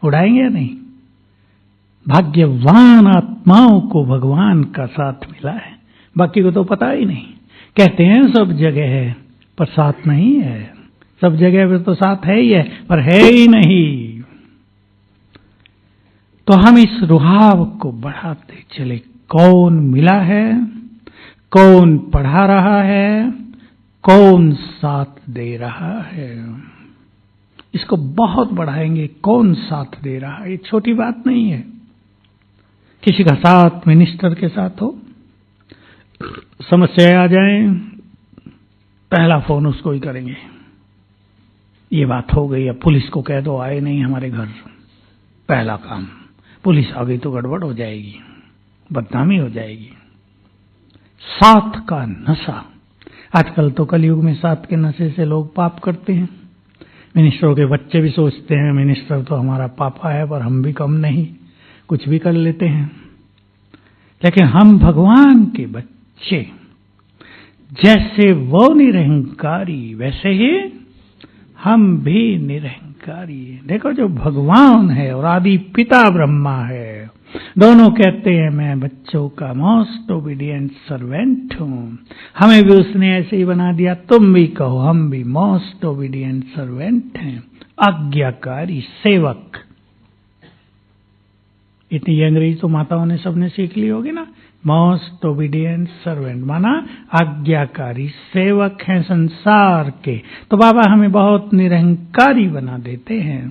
उड़ाएंगे या नहीं? भाग्यवान आत्माओं को भगवान का साथ मिला है, बाकी को तो पता ही नहीं। कहते हैं सब जगह है पर साथ नहीं है, सब जगह पे तो साथ है ही है पर है ही नहीं। तो हम इस रुहाव को बढ़ाते चले, कौन मिला है, कौन पढ़ा रहा है, कौन साथ दे रहा है, इसको बहुत बढ़ाएंगे। कौन साथ दे रहा है, ये छोटी बात नहीं है। किसी का साथ मिनिस्टर के साथ हो, समस्या आ जाए, पहला फोन उसको ही करेंगे, ये बात हो गई, अब पुलिस को कह दो आए नहीं हमारे घर, पहला काम। पुलिस आ गई तो गड़बड़ हो जाएगी, बदनामी हो जाएगी। साथ का नशा, आजकल तो कलयुग में साथ के नशे से लोग पाप करते हैं। मिनिस्टरों के बच्चे भी सोचते हैं मिनिस्टर तो हमारा पापा है, पर हम भी कम नहीं, कुछ भी कर लेते हैं। लेकिन हम भगवान के बच्चे, जैसे वो निरहंकारी वैसे ही हम भी निरहंकारी। देखो जो भगवान है और आदि पिता ब्रह्मा है, दोनों कहते हैं मैं बच्चों का मोस्ट ओबीडिएंट सर्वेंट हूं। हमें भी उसने ऐसे ही बना दिया, तुम भी कहो हम भी मोस्ट ओबीडिएंट सर्वेंट हैं, आज्ञाकारी सेवक। इतनी अंग्रेजी तो माताओं ने सबने सीख ली होगी ना। मोस्ट ओबीडिएंट सर्वेंट माना आज्ञाकारी सेवक हैं संसार के। तो बाबा हमें बहुत निरहंकारी बना देते हैं।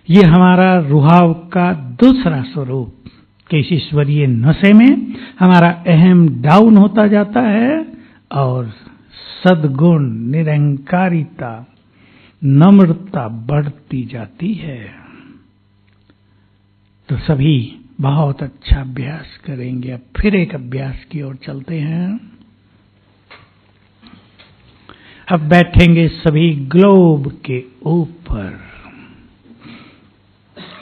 ये हमारा रुहाव का दूसरा स्वरूप, कि इस ईश्वरीय नशे में हमारा अहम डाउन होता जाता है और सद्गुण, निरहंकारिता, नम्रता बढ़ती जाती है। तो सभी बहुत अच्छा अभ्यास करेंगे। अब फिर एक अभ्यास की ओर चलते हैं। अब बैठेंगे सभी ग्लोब के ऊपर।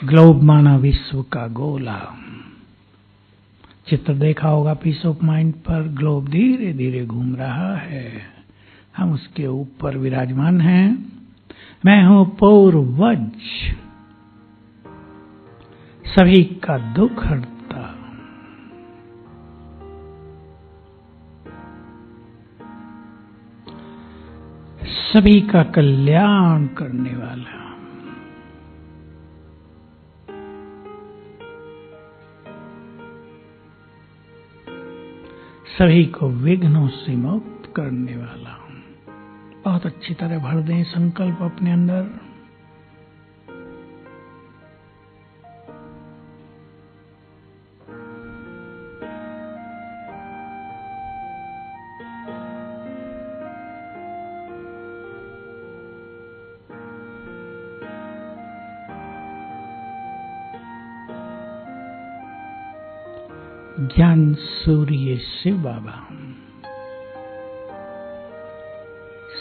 ग्लोब माना विश्व का गोला। चित्र देखा होगा पीस ऑफ माइंड पर, ग्लोब धीरे धीरे घूम रहा है, हम उसके ऊपर विराजमान हैं। मैं हूं पूर्वज, सभी का दुख हरता, सभी का कल्याण करने वाला। सभी को विघ्नों से मुक्त करने वाला। बहुत अच्छी तरह भर दें संकल्प अपने अंदर। ज्ञान सूर्य शिव बाबा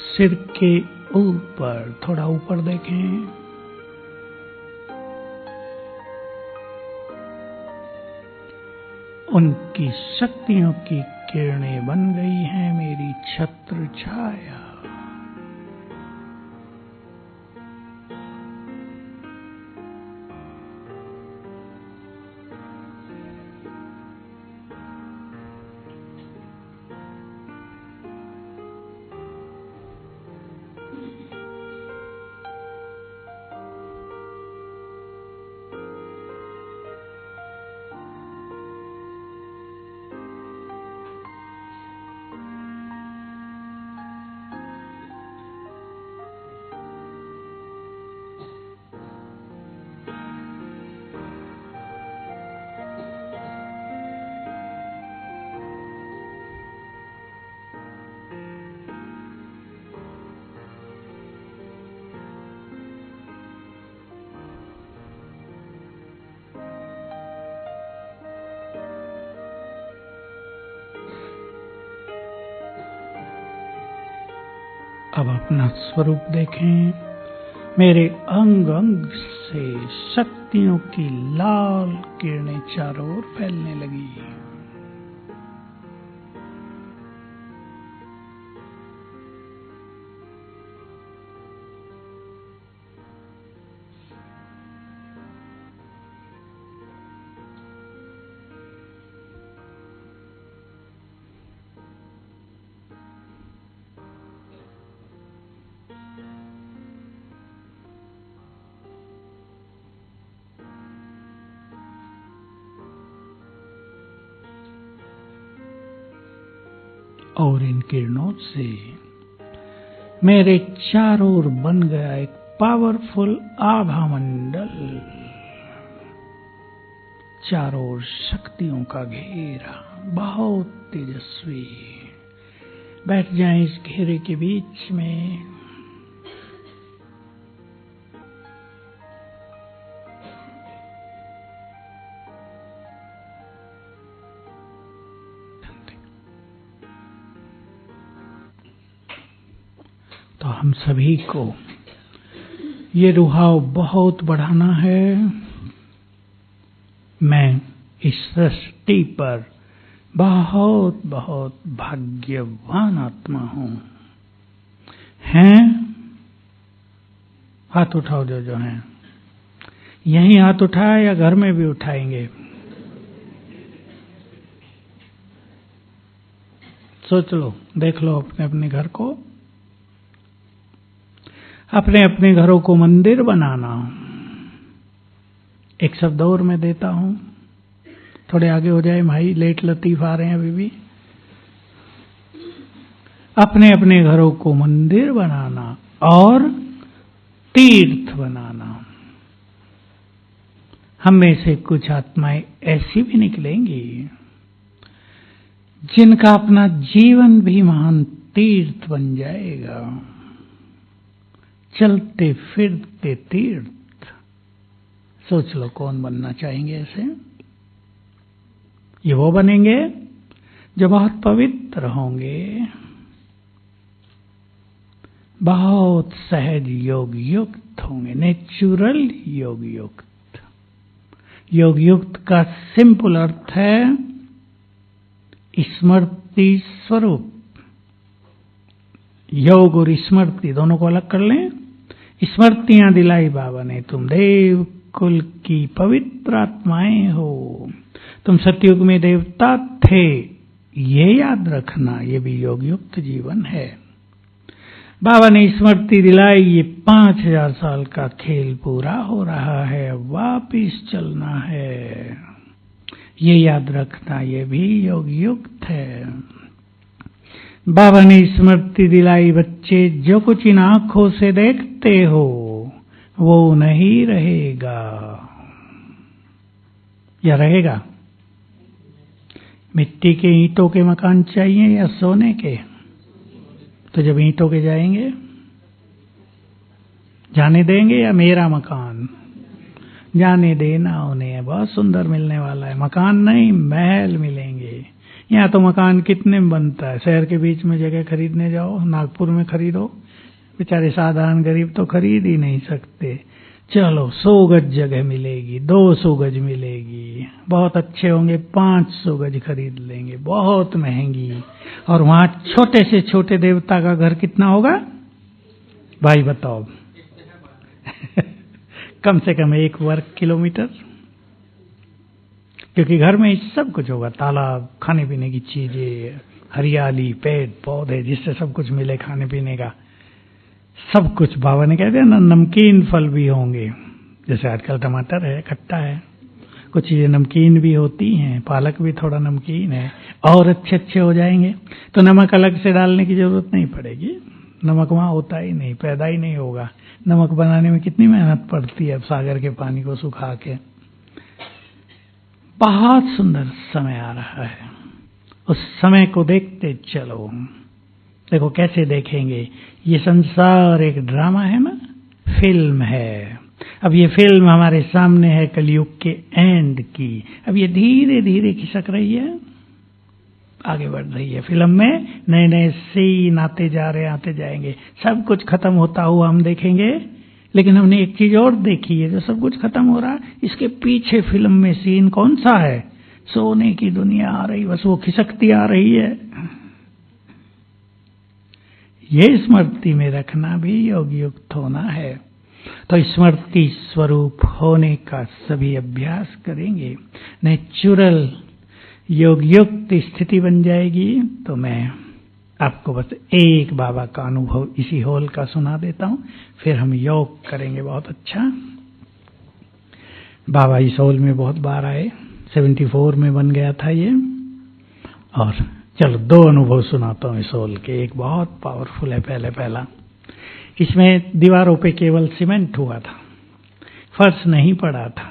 सिर के ऊपर, थोड़ा ऊपर देखें, उनकी शक्तियों की किरणें बन गई हैं मेरी छत्र छाया। अब अपना स्वरूप देखें। मेरे अंग अंग से शक्तियों की लाल किरणें चारों ओर फैलने लगी। और इन किरणों से मेरे चारों ओर बन गया एक पावरफुल आभा मंडल, चारों ओर शक्तियों का घेरा, बहुत तेजस्वी। बैठ जाएं इस घेरे के बीच में। तो हम सभी को ये रुहाव बहुत बढ़ाना है। मैं इस सृष्टि पर बहुत बहुत भाग्यवान आत्मा हूं। हैं? हाथ उठाओ जो हैं। यहीं हाथ उठाए या घर में भी उठाएंगे? सोच लो, देख लो अपने अपने घर को। अपने अपने घरों को मंदिर बनाना। एक शब्द और मैं देता हूं, थोड़े आगे हो जाए भाई, लेट लतीफ आ रहे हैं अभी भी। अपने अपने घरों को मंदिर बनाना और तीर्थ बनाना। हम में से कुछ आत्माएं ऐसी भी निकलेंगी जिनका अपना जीवन भी महान तीर्थ बन जाएगा। चलते फिरते तीर्थ। सोच लो कौन बनना चाहेंगे ऐसे? ये वो बनेंगे जो बहुत पवित्र होंगे, बहुत सहज योग युक्त होंगे, नेचुरल योग युक्त। योग युक्त का सिंपल अर्थ है स्मृति स्वरूप। योग और स्मृति दोनों को अलग कर लें। स्मृतियां दिलाई बाबा ने, तुम देव कुल की पवित्र आत्माएं हो, तुम सतयुग में देवता थे, ये याद रखना। ये भी योग युक्त जीवन है। बाबा ने स्मृति दिलाई, ये 5000 साल का खेल पूरा हो रहा है, वापिस चलना है, ये याद रखना। ये भी योग युक्त है। बाबा ने स्मृति दिलाई, बच्चे जो कुछ इन आंखों से देखते हो वो नहीं रहेगा। या रहेगा? मिट्टी के ईंटों के मकान चाहिए या सोने के? तो जब ईंटों के जाएंगे, जाने देंगे या मेरा मकान? जाने देना उन्हें, बहुत सुंदर मिलने वाला है। मकान नहीं, महल मिलेंगे। यहाँ तो मकान कितने में बनता है? शहर के बीच में जगह खरीदने जाओ, नागपुर में खरीदो, बेचारे साधारण गरीब तो खरीद ही नहीं सकते। चलो 100 गज जगह मिलेगी, 200 गज मिलेगी, बहुत अच्छे होंगे 500 गज खरीद लेंगे, बहुत महंगी। और वहां छोटे से छोटे देवता का घर कितना होगा भाई बताओ? कम से कम 1 वर्ग किलोमीटर, क्योंकि घर में सब कुछ होगा, तालाब, खाने पीने की चीजें, हरियाली, पेड़ पौधे, जिससे सब कुछ मिले खाने पीने का, सब कुछ। बाबा ने कह दिया ना, नमकीन फल भी होंगे, जैसे आजकल टमाटर है, खट्टा है, कुछ चीजें नमकीन भी होती हैं, पालक भी थोड़ा नमकीन है, और अच्छे अच्छे हो जाएंगे। तो नमक अलग से डालने की जरूरत नहीं पड़ेगी, नमक वहां होता ही नहीं, पैदा ही नहीं होगा। नमक बनाने में कितनी मेहनत पड़ती है, अब सागर के पानी को सुखा के। बहुत सुंदर समय आ रहा है, उस समय को देखते चलो। देखो कैसे देखेंगे, ये संसार एक ड्रामा है ना, फिल्म है। अब ये फिल्म हमारे सामने है कलयुग के एंड की। अब ये धीरे धीरे खिसक रही है, आगे बढ़ रही है। फिल्म में नए नए सीन आते जा रहे, आते जाएंगे, सब कुछ खत्म होता हुआ हम देखेंगे। लेकिन हमने एक चीज और देखी है, जो सब कुछ खत्म हो रहा है, इसके पीछे फिल्म में सीन कौन सा है? सोने की दुनिया आ रही, बस वो खिसकती आ रही है। ये स्मृति में रखना भी योग युक्त होना है। तो स्मृति स्वरूप होने का सभी अभ्यास करेंगे, नेचुरल योग युक्त स्थिति बन जाएगी। तो मैं आपको बस एक बाबा का अनुभव इसी हॉल का सुना देता हूं, फिर हम योग करेंगे। बहुत अच्छा, बाबा इस हॉल में बहुत बार आए, 74 में बन गया था ये। और चलो 2 अनुभव सुनाता हूं इस हॉल के। एक बहुत पावरफुल है। पहला इसमें दीवारों पे केवल सीमेंट हुआ था, फर्श नहीं पड़ा था,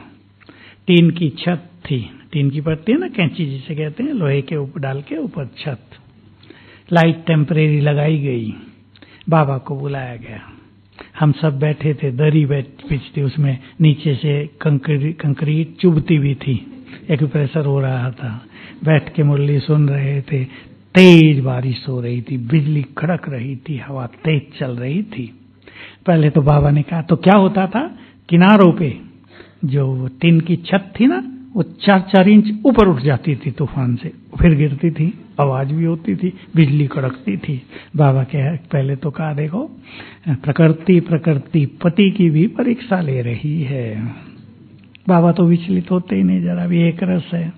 टीन की छत थी। टीन की पड़ती है ना, कैंची जिसे कहते हैं, लोहे के ऊपर डाल के ऊपर छत। लाइट टेम्परेरी लगाई गई, बाबा को बुलाया गया, हम सब बैठे थे, दरी बिछती, उसमें नीचे से कंक्रीट चुभती भी थी, एक्यूप्रेशर हो रहा था, बैठ के मुरली सुन रहे थे। तेज बारिश हो रही थी, बिजली कड़क रही थी, हवा तेज चल रही थी। पहले तो बाबा ने कहा, तो क्या होता था, किनारों पे जो टीन की छत थी ना, वो 4-4 इंच ऊपर उठ जाती थी तूफान से, फिर गिरती थी, आवाज भी होती थी, बिजली कड़कती थी। बाबा कहा, पहले तो कहा, देखो प्रकृति पति की भी परीक्षा ले रही है। बाबा तो विचलित होते ही नहीं, जरा भी एक रस है।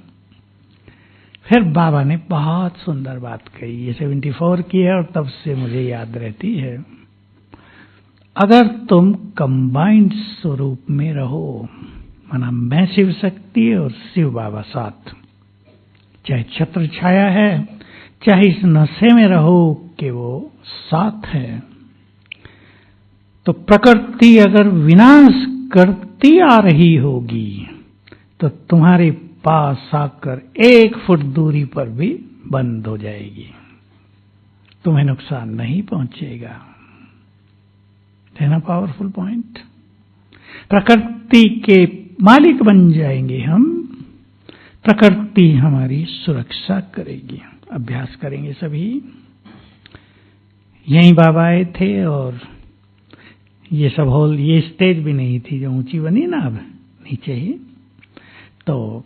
फिर बाबा ने बहुत सुंदर बात कही, ये 74 की है और तब से मुझे याद रहती है। अगर तुम कंबाइंड स्वरूप में रहो, माना मैं शिव शक्ति और शिव बाबा साथ, चाहे छत्र छाया है, चाहे इस नशे में रहो कि वो साथ है, तो प्रकृति अगर विनाश करती आ रही होगी तो तुम्हारे पास आकर 1 फुट दूरी पर भी बंद हो जाएगी, तुम्हें नुकसान नहीं पहुंचेगा। है ना पावरफुल पॉइंट? प्रकृति के मालिक बन जाएंगे हम, प्रकृति हमारी सुरक्षा करेगी। अभ्यास करेंगे सभी। यहीं बाबा आए थे और ये सब हॉल, ये स्टेज भी नहीं थी जो ऊंची बनी ना, अब नीचे ही। तो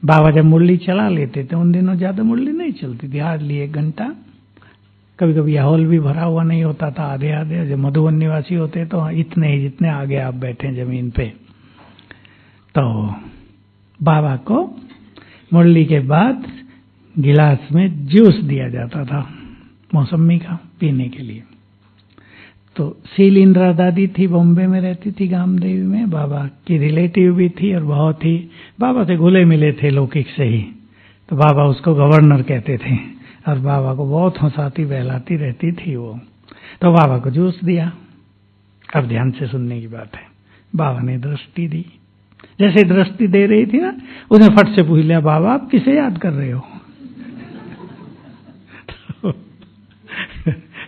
बाबा जब मुरली चला लेते थे, उन दिनों ज्यादा मुरली नहीं चलती थी, हार्डली 1 घंटा। कभी कभी हॉल भी भरा हुआ नहीं होता था, आधे आधे। जब मधुबन निवासी होते तो इतने ही, जितने आगे आप बैठे जमीन पे। तो बाबा को मुरली के बाद गिलास में जूस दिया जाता था, मौसमी का, पीने के लिए। तो शील इंदिरा दादी थी, बॉम्बे में रहती थी, गामदेवी में, बाबा की रिलेटिव भी थी और बहुत ही बाबा से घुले मिले थे लौकिक से ही। तो बाबा उसको गवर्नर कहते थे और बाबा को बहुत हंसाती बहलाती रहती थी वो। तो बाबा को जूस दिया। अब ध्यान से सुनने की बात है। बाबा ने दृष्टि दी, जैसे दृष्टि दे रही थी ना, उसने फट से पूछ लिया, बाबा आप किसे याद कर रहे हो?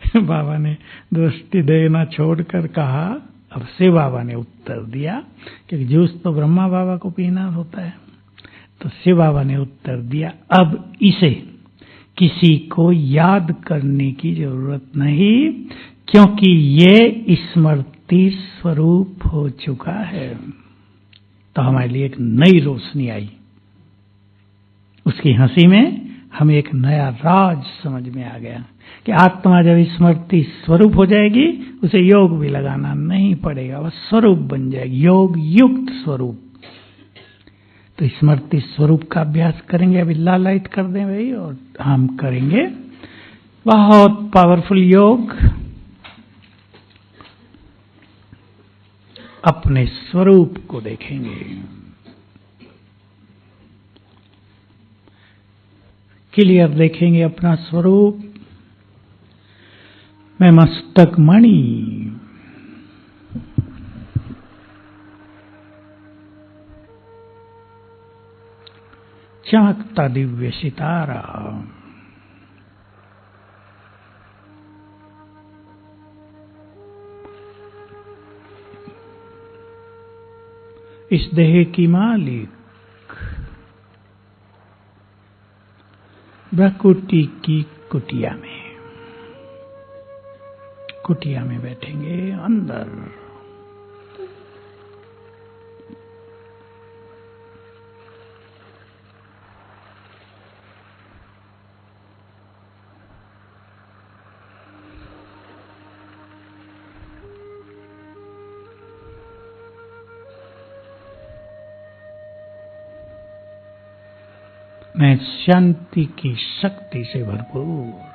तो बाबा ने दृष्टि देना छोड़कर कहा, अब शिव बाबा ने उत्तर दिया, क्योंकि जूस तो ब्रह्मा बाबा को पीना होता है। तो शिव बाबा ने उत्तर दिया, अब इसे किसी को याद करने की जरूरत नहीं, क्योंकि ये स्मृति स्मृति स्वरूप हो चुका है। तो हमारे लिए एक नई रोशनी आई, उसकी हंसी में हमें एक नया राज समझ में आ गया कि आत्मा जब स्मृति स्वरूप हो जाएगी, उसे योग भी लगाना नहीं पड़ेगा, वह स्वरूप बन जाएगी, योग युक्त स्वरूप। तो स्मृति स्वरूप का अभ्यास करेंगे। अभी लाइट कर दें भाई, और हम करेंगे बहुत पावरफुल योग। अपने स्वरूप को देखेंगे, क्लियर देखेंगे अपना स्वरूप। मैं मस्तक मणि, चमकता दिव्य सितारा, इस देह की मालिक, प्रकृति की कुटिया में बैठेंगे अंदर। मैं शांति की शक्ति से भरपूर,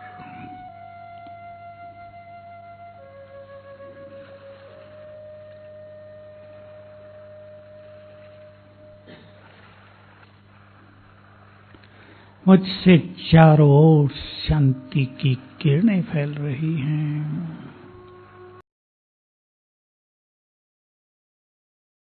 मुझसे चारों ओर शांति की किरणें फैल रही हैं।